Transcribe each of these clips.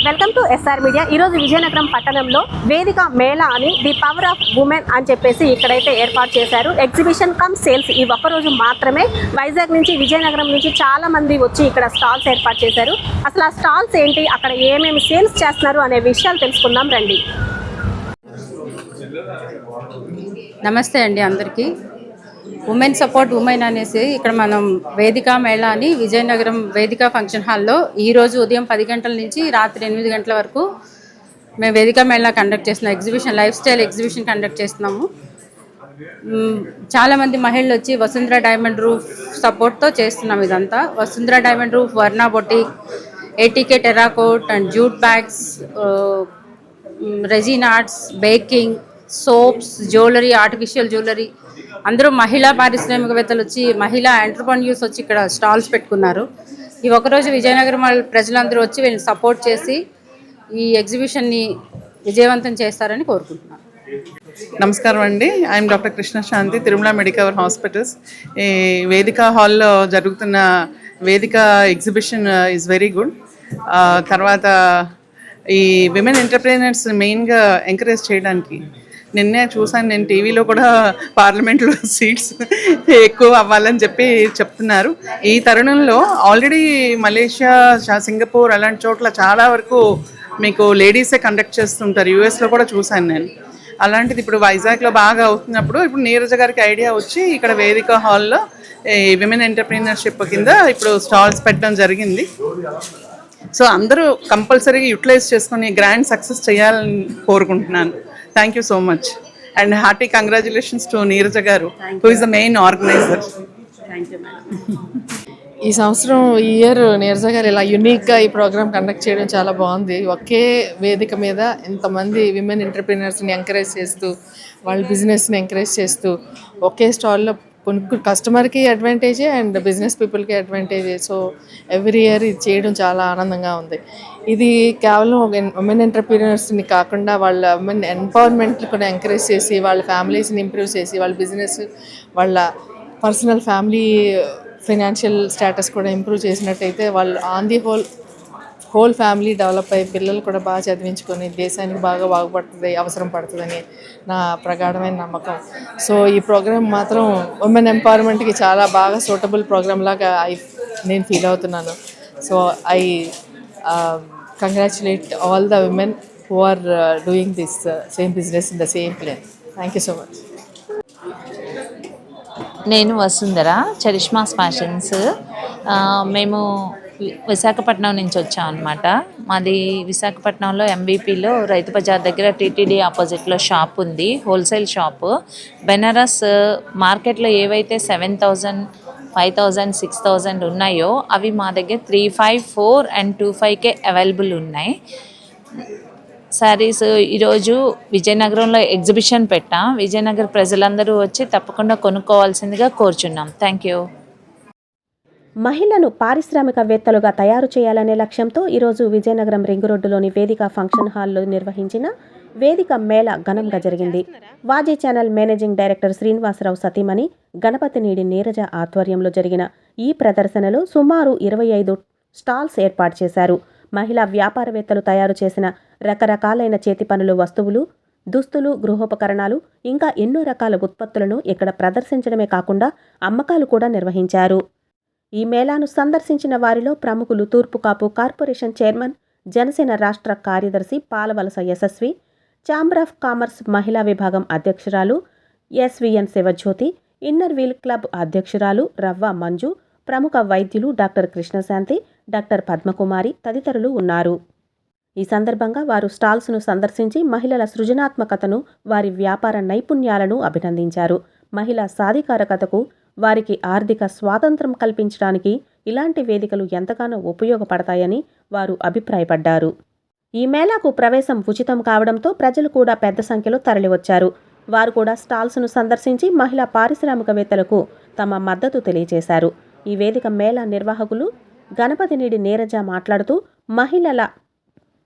Welcome to SR media. ఈరోజు విజయనగరం పట్టణంలో వేదిక మేళా అని ది పవర్ ఆఫ్ ఉమెన్ అని చెప్పేసి ఇక్కడైతే ఏర్పాటు చేశారు. ఎగ్జిబిషన్ కమ్ సేల్స్ ఈ ఒక్కరోజు మాత్రమే. వైజాగ్ నుంచి విజయనగరం నుంచి చాలా మంది వచ్చి ఇక్కడ స్టాల్స్ ఏర్పాటు చేశారు. అసలు ఆ స్టాల్స్ ఏంటి, అక్కడ ఏమేమి సేల్స్ చేస్తున్నారు అనే విషయాలు తెలుసుకుందాం రండి. నమస్తే అండి అందరికీ. ఉమెన్ సపోర్ట్ ఉమెన్ అనేసి ఇక్కడ మనం వేదిక మేళా అని విజయనగరం వేదిక ఫంక్షన్ హాల్లో ఈరోజు ఉదయం 10 గంటల నుంచి రాత్రి 8 గంటల వరకు మేము వేదిక మేళా కండక్ట్ చేస్తున్నాం. Exhibition life style exhibition conduct చేస్తున్నాము. చాలామంది మహిళలు వచ్చి వసుంధర డైమండ్ రూఫ్ సపోర్ట్తో చేస్తున్నాం. ఇదంతా Vasundhara diamond roof, Varna boutique, ATK terracotta and jute bags, resin arts, baking, soaps, jewellery, artificial jewellery, అందరూ మహిళా పారిశ్రామికవేత్తలు వచ్చి మహిళా ఎంటర్‌ప్రెన్యూర్స్ వచ్చి ఇక్కడ స్టాల్స్ పెట్టుకున్నారు. ఈ ఒకరోజు విజయనగరం ప్రజలందరూ వచ్చి వీళ్ళని సపోర్ట్ చేసి ఈ ఎగ్జిబిషన్ని విజయవంతం చేస్తారని కోరుకుంటున్నాను. నమస్కారం అండి. I'm doctor Krishnashanti, Tirumala Medicover hospitals. ఈ వేదిక హాల్లో జరుగుతున్న వేదిక ఎగ్జిబిషన్ ఈజ్ వెరీ గుడ్. తర్వాత ఈ విమెన్ ఎంటర్‌ప్రెన్యూర్స్ మెయిన్గా ఎంకరేజ్ చేయడానికి నిన్నే చూసాను. నేను టీవీలో కూడా పార్లమెంట్లో సీట్స్ ఎక్కువ అవ్వాలని చెప్తున్నారు. ఈ తరుణంలో ఆల్రెడీ మలేషియా, సింగపూర్ అలాంటి చోట్ల చాలా వరకు మీకు లేడీసే కండక్ట్ చేస్తుంటారు. యూఎస్లో కూడా చూశాను నేను. అలాంటిది ఇప్పుడు వైజాగ్లో బాగా అవుతున్నప్పుడు ఇప్పుడు నీరజ గారికి ఐడియా వచ్చి ఇక్కడ వేదిక హాల్లో ఈ విమెన్ ఎంటర్‌ప్రెన్యూర్షిప్ కింద ఇప్పుడు స్టాల్స్ పెట్టడం జరిగింది. సో అందరూ కంపల్సరీగా యూటిలైజ్ చేసుకొని గ్రాండ్ సక్సెస్ చేయాలని కోరుకుంటున్నాను. Thank you so much and hearty congratulations to Neeraja garu, who is the main organiser. ఈ సంవత్సరం ఈ ఇయర్ నీరజ గారు ఇలా యూనిక్గా ఈ ప్రోగ్రామ్ కండక్ట్ చేయడం చాలా బాగుంది. ఒకే వేదిక మీద ఇంతమంది విమెన్ ఎంటర్‌ప్రెన్యూర్స్ని ఎంకరేజ్ చేస్తూ, వాళ్ళ బిజినెస్ని ఎంకరేజ్ చేస్తూ ఒకే స్టాల్లో కస్టమర్కి అడ్వాంటేజే అండ్ బిజినెస్ పీపుల్కి అడ్వాంటేజే. సో ఎవ్రీ ఇయర్ ఇది చేయడం చాలా ఆనందంగా ఉంది. ఇది కేవలం ఉమెన్ ఎంటర్‌ప్రెన్యూర్స్ని కాకుండా వాళ్ళ ఉమెన్ ఎంపవర్మెంట్ని కూడా ఎంకరేజ్ చేసి వాళ్ళ ఫ్యామిలీస్ని ఇంప్రూవ్ చేసి వాళ్ళ బిజినెస్, వాళ్ళ పర్సనల్ ఫ్యామిలీ ఫైనాన్షియల్ స్టేటస్ కూడా ఇంప్రూవ్ చేసినట్టయితే వాళ్ళు on the whole family develop అయ్యి పిల్లలు కూడా బాగా చదివించుకొని దేశానికి బాగా బాగుపడుతుంది, అవసరం పడుతుందని నా ప్రగాఢమైన నమ్మకం. సో ఈ ప్రోగ్రామ్ మాత్రం ఉమెన్ ఎంపవర్మెంట్కి చాలా బాగా సూటబుల్ ప్రోగ్రామ్ లాగా నేను ఫీల్ అవుతున్నాను. So I congratulate all the women who are doing this same business in the same plane. Thank you so much. నేను వసుంధర, చరిష్మాస్ ఫ్యాషన్స్. మేము విశాఖపట్నం నుంచి వచ్చాం అనమాట. మాది విశాఖపట్నంలో ఎంబీపీలో రైతు బజార్ దగ్గర టీటీడీ ఆపోజిట్లో షాప్ ఉంది, హోల్సేల్ షాపు. బెనారస్ మార్కెట్లో ఏవైతే 7,000, 5,000, 6,000 ఉన్నాయో అవి మా దగ్గర 3,500, 4,000 and 2,500 అవైలబుల్ ఉన్నాయి. శారీస్ ఈరోజు విజయనగరంలో ఎగ్జిబిషన్ పెట్టాం. విజయనగర ప్రజలందరూ వచ్చి తప్పకుండా కొనుక్కోవాల్సిందిగా కోరుచున్నాం. Thank you. మహిళను పారిశ్రామికవేత్తలుగా తయారు చేయాలనే లక్ష్యంతో ఈరోజు విజయనగరం రింగ్ రోడ్డులోని వేదిక ఫంక్షన్ హాల్లో నిర్వహించిన వేదిక మేళా ఘనంగా జరిగింది. వాజీ ఛానల్ మేనేజింగ్ డైరెక్టర్ శ్రీనివాసరావు సతీమణి గణపతినీడి నీరజ ఆధ్వర్యంలో జరిగిన ఈ ప్రదర్శనలో సుమారు 25 స్టాల్స్ ఏర్పాటు చేశారు. మహిళా వ్యాపారవేత్తలు తయారు చేసిన రకరకాలైన చేతి పనులు వస్తువులు, దుస్తులు, గృహోపకరణాలు ఇంకా ఎన్నో రకాల ఉత్పత్తులను ఇక్కడ ప్రదర్శించడమే కాకుండా అమ్మకాలు కూడా నిర్వహించారు. ఈ మేళాను సందర్శించిన వారిలో ప్రముఖులు తూర్పుకాపు కార్పొరేషన్ చైర్మన్, జనసేన రాష్ట్ర కార్యదర్శి Palavalasa Yashaswi, chamber of commerce మహిళా విభాగం అధ్యక్షురాలు SVN Sivajyothi, Inner Wheel Club అధ్యక్షురాలు రవ్వ మంజు, ప్రముఖ వైద్యులు డాక్టర్ కృష్ణశాంతి, డాక్టర్ పద్మకుమారి తదితరులు ఉన్నారు. ఈ సందర్భంగా వారు స్టాల్స్ను సందర్శించి మహిళల సృజనాత్మకతను, వారి వ్యాపార నైపుణ్యాలను అభినందించారు. మహిళా సాధికారకతకు, వారికి ఆర్థిక స్వాతంత్రం కల్పించడానికి ఇలాంటి వేదికలు ఎంతగానో ఉపయోగపడతాయని వారు అభిప్రాయపడ్డారు. ఈ మేళాకు ప్రవేశం ఉచితం కావడంతో ప్రజలు కూడా పెద్ద సంఖ్యలో తరలివచ్చారు. వారు కూడా స్టాల్స్ను సందర్శించి మహిళా పారిశ్రామికవేత్తలకు తమ మద్దతు తెలియజేశారు. ఈ వేదిక మేళా నిర్వాహకులు గణపతినీడి నీరజ మాట్లాడుతూ మహిళల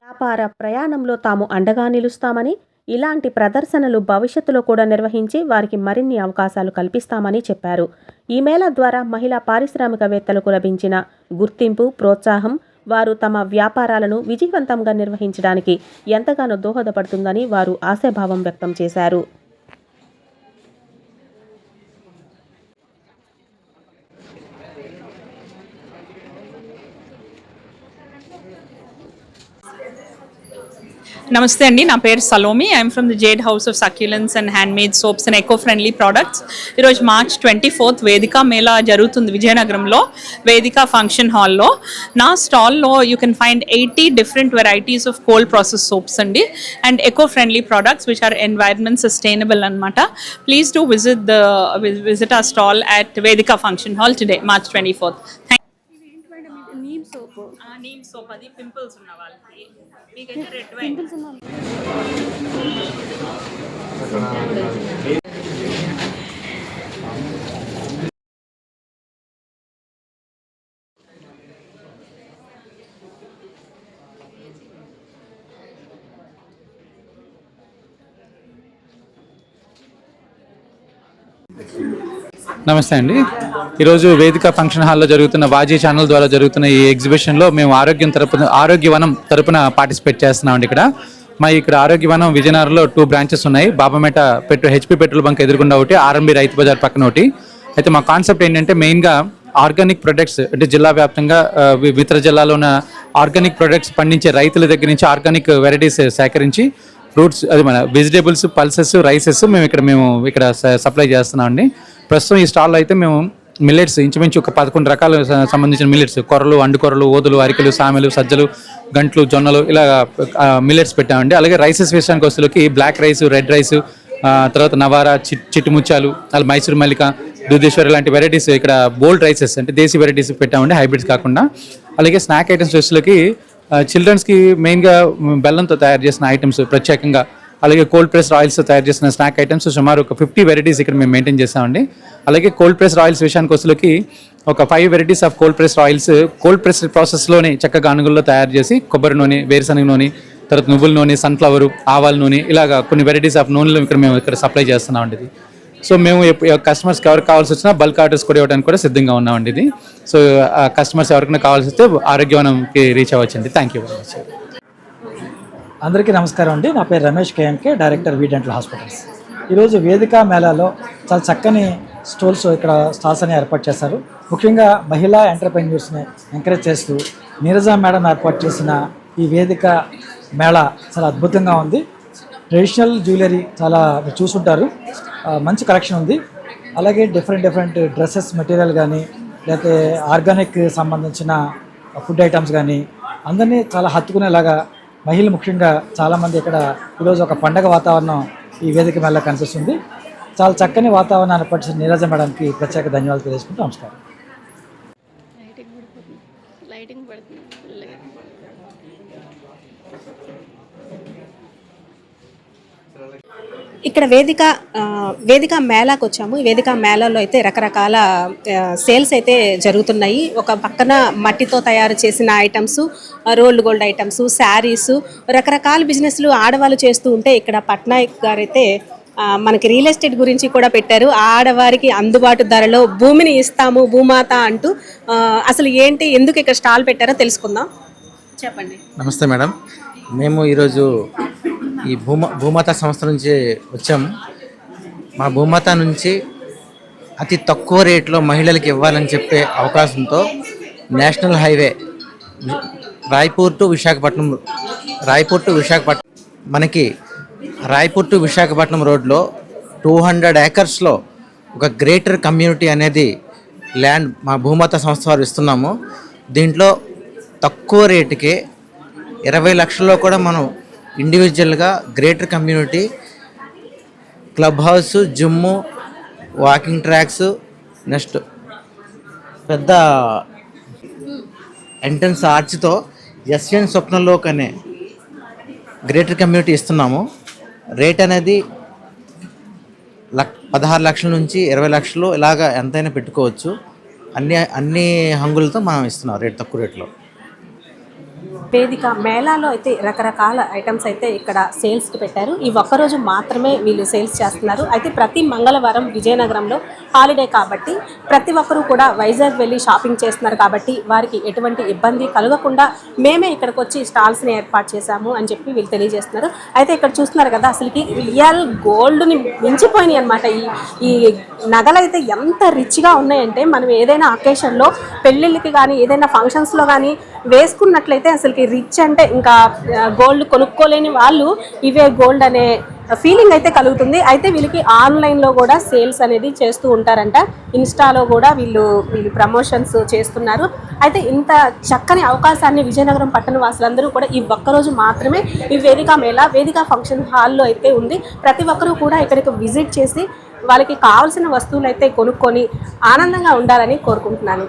వ్యాపార ప్రయాణంలో తాము అండగా నిలుస్తామని, ఇలాంటి ప్రదర్శనలు భవిష్యత్తులో కూడా నిర్వహించి వారికి మరిన్ని అవకాశాలు కల్పిస్తామని చెప్పారు. ఈ మేళా ద్వారా మహిళా పారిశ్రామికవేత్తలకు లభించిన గుర్తింపు, ప్రోత్సాహం వారు తమ వ్యాపారాలను విజయవంతంగా నిర్వహించడానికి ఎంతగానో దోహదపడుతుందని వారు ఆశాభావం వ్యక్తం చేశారు. నమస్తే అండి, నా పేరు Salomi. I'm from the jade house of succulents and handmade soaps and eco friendly products. ఈరోజు మార్చ్ 24 వేదిక మేళా జరుగుతుంది విజయనగరంలో వేదిక ఫంక్షన్ హాల్లో. నా స్టాల్లో you can find 80 different varieties of cold process soaps అండి and eco friendly products which are environment sustainable అనమాట. Please do visit our stall at Vedika function hall today March 24th. Neem soap అది pimples ఉన్న వాళ్ళకి, మీకైతే red wine. నమస్తే అండి. ఈరోజు వేదిక ఫంక్షన్ హాల్లో జరుగుతున్న వాజీ ఛానల్ ద్వారా జరుగుతున్న ఈ ఎగ్జిబిషన్లో మేము ఆరోగ్యవనం తరపున పార్టిసిపేట్ చేస్తున్నామండి. ఇక్కడ ఆరోగ్యవనం విజయనగరంలో 2 బ్రాంచెస్ ఉన్నాయి. బాబామేట హెచ్పి పెట్రోల్ బంక్ ఎదురుగుండా ఒకటి, ఆర్ఎంబి రైతు బజార్ పక్కన ఒకటి. అయితే మా కాన్సెప్ట్ ఏంటంటే మెయిన్గా ఆర్గానిక్ ప్రొడక్ట్స్, అంటే జిల్లా వ్యాప్తంగా ఇతర జిల్లాలో ఉన్న ఆర్గానిక్ ప్రొడక్ట్స్ పండించే రైతుల దగ్గర నుంచి ఆర్గానిక్ వెరైటీస్ సేకరించి ఫ్రూట్స్, అది మన వెజిటేబుల్స్, పల్సెస్, రైసెస్ మేము ఇక్కడ సప్లై చేస్తున్నాం అండి. ప్రస్తుతం ఈ స్టాల్లో అయితే మేము మిల్లెట్స్ ఇంచుమించు ఒక 11 రకాల సంబంధించిన మిల్లెట్స్, కొర్రలు, అండుకొర్రలు, ఓదులు, అరికలు, సామెలు, సజ్జలు, గంట్లు, జొన్నలు ఇలా మిల్లెట్స్ పెట్టామండి. అలాగే రైసెస్ విషయానికి వస్తువులకి బ్లాక్ రైస్, రెడ్ రైస్, తర్వాత నవారా, చిట్టుముచ్చాలు, అలా మైసూర్ మల్లిక, దుధేశ్వరి లాంటి వెరైటీస్ ఇక్కడ బోల్డ్ రైసెస్ అంటే దేశీ వెరైటీస్ పెట్టామండి, హైబ్రిడ్స్ కాకుండా. అలాగే స్నాక్ ఐటమ్స్ వస్తువులకి చిల్డ్రన్స్కి మెయిన్గా బెల్లంతో తయారు చేసిన ఐటమ్స్ ప్రత్యేకంగా, అలాగే కోల్డ్ ప్రెస్డ్ ఆయిల్స్ తయారు చేసిన స్నాక్ ఐటమ్స్ సుమారు ఒక 50 వెరైటీస్ ఇక్కడ మేము మెయింటైన్ చేస్తామండి. అలాగే కోల్డ్ ప్రెస్డ్ ఆయిల్స్ విషయానికి వస్తువులకి ఒక 5 varieties of cold pressed oils cold pressed ప్రాసెస్లోనే చక్కగా అణుగుల్లో తయారు చేసి కొబ్బరి నూనె, వేరుశనగ నూనె, తర్వాత నువ్వుల నూనె, సన్ఫ్లవర్, ఆవాల నూనె, ఇలాగా కొన్ని వెరైటీస్ ఆఫ్ నూనెలు మేము ఇక్కడ సప్లై చేస్తున్నామండి. ఇది సో మేము కస్టమర్స్కి ఎవరికి కావాల్సి వచ్చినా బల్క్ ఆర్డర్స్ కూడా ఇవ్వడానికి కూడా సిద్ధంగా ఉన్నామండి. ఇది సో కస్టమర్స్ ఎవరికైనా కావాల్సి వస్తే ఆరోగ్యవనంకి రీచ్ అవ్వచ్చండి. Thank you very much. అందరికీ నమస్కారం అండి. నా పేరు Ramesh KMK, director V dental hospitals. ఈరోజు వేదిక మేళాలో చాలా చక్కని స్టాల్స్ అని ఏర్పాటు చేశారు. ముఖ్యంగా మహిళా ఎంటర్ప్రెన్యూర్స్ని ఎంకరేజ్ చేస్తూ నీరజ మేడం ఏర్పాటు చేసిన ఈ వేదిక మేళా చాలా అద్భుతంగా ఉంది. ట్రెడిషనల్ జ్యువెలరీ చాలా చూసుంటారు, మంచి కలెక్షన్ ఉంది. అలాగే డిఫరెంట్ డ్రెస్సెస్ మెటీరియల్ కానీ, లేకపోతే ఆర్గానిక్ సంబంధించిన ఫుడ్ ఐటమ్స్ కానీ అందరినీ చాలా హత్తుకునేలాగా మహిళలు ముఖ్యంగా చాలామంది ఇక్కడ ఈరోజు ఒక పండగ వాతావరణం ఈ వేదిక మేళ కనిపిస్తుంది. చాలా చక్కని వాతావరణాన్ని ఏర్పరిచిన నీరజ మేడంకి ప్రత్యేక ధన్యవాదాలు తెలియజేసుకుంటూ నమస్కారం. ఇక్కడ వేదిక మేళాకు వచ్చాము. ఈ వేదిక మేళాలో అయితే రకరకాల సేల్స్ అయితే జరుగుతున్నాయి. ఒక పక్కన మట్టితో తయారు చేసిన items, rolled gold items, saris, రకరకాల బిజినెస్లు ఆడవాళ్ళు చేస్తూ ఉంటే ఇక్కడ పట్నాయక్ గారు అయితే మనకి రియల్ ఎస్టేట్ గురించి కూడా పెట్టారు. ఆడవారికి అందుబాటు ధరలో భూమిని ఇస్తాము భూమాత అంటూ. అసలు ఏంటి, ఎందుకు ఇక్కడ స్టాల్ పెట్టారో తెలుసుకుందాం. చెప్పండి. నమస్తే మేడం, మేము ఈరోజు ఈ భూమాత సంస్థ నుంచి వచ్చాము. మా భూమాత నుంచి అతి తక్కువ రేట్లో మహిళలకు ఇవ్వాలని చెప్పే అవకాశంతో national highway Raipur to Visakhapatnam మనకి రాయ్పూర్ టు విశాఖపట్నం రోడ్లో 200 ఏకర్స్లో ఒక గ్రేటర్ కమ్యూనిటీ అనేది ల్యాండ్ మా భూమాత సంస్థ వారు ఇస్తున్నాము. దీంట్లో తక్కువ రేటుకే 20 లక్షల్లో కూడా మనం ఇండివిజువల్గా greater community club house, gym, walking tracks, next పెద్ద ఎంట్రన్స్ ఆర్చ్తో ఎస్ఎన్ స్వప్నలోక్ అనే గ్రేటర్ కమ్యూనిటీ ఇస్తున్నాము. రేట్ అనేది 16 లక్షల నుంచి 20 లక్షలు ఇలాగా ఎంతైనా పెట్టుకోవచ్చు. అన్ని హంగులతో మనం ఇస్తున్నాం రేట్ తక్కువ రేట్లో. వేదిక మేళాలో అయితే రకరకాల ఐటమ్స్ అయితే ఇక్కడ సేల్స్కి పెట్టారు. ఈ ఒక్కరోజు మాత్రమే వీళ్ళు సేల్స్ చేస్తున్నారు. అయితే ప్రతి మంగళవారం విజయనగరంలో హాలిడే కాబట్టి ప్రతి ఒక్కరూ కూడా వైజాగ్ వెళ్ళి షాపింగ్ చేస్తున్నారు కాబట్టి వారికి ఎటువంటి ఇబ్బంది కలగకుండా మేమే ఇక్కడికి వచ్చి స్టాల్స్ని ఏర్పాటు చేశాము అని చెప్పి వీళ్ళు తెలియజేస్తున్నారు. అయితే ఇక్కడ చూస్తున్నారు కదా, అసలుకి రియల్ గోల్డ్ని మించిపోయినాయి అనమాట. ఈ నగలు అయితే ఎంత రిచ్గా ఉన్నాయంటే మనం ఏదైనా అకేషన్లో పెళ్ళిళ్ళకి కానీ ఏదైనా ఫంక్షన్స్లో కానీ వేసుకున్నట్లయితే అసలుకి రిచ్ అంటే ఇంకా గోల్డ్ కొనుక్కోలేని వాళ్ళు ఇవే గోల్డ్ అనే ఫీలింగ్ అయితే కలుగుతుంది. అయితే వీళ్ళకి ఆన్లైన్లో కూడా సేల్స్ అనేది చేస్తూ ఉంటారంట. ఇన్స్టాలో కూడా వీళ్ళు ప్రమోషన్స్ చేస్తున్నారు. అయితే ఇంత చక్కని అవకాశాన్ని విజయనగరం పట్టణ వాసులందరూ కూడా ఈ ఒక్కరోజు మాత్రమే ఈ వేదిక మేళా వేదిక ఫంక్షన్ హాల్లో అయితే ఉంది. ప్రతి ఒక్కరూ కూడా ఇక్కడికి విజిట్ చేసి వాళ్ళకి కావాల్సిన వస్తువులు అయితే కొనుక్కొని ఆనందంగా ఉండాలని కోరుకుంటున్నాను.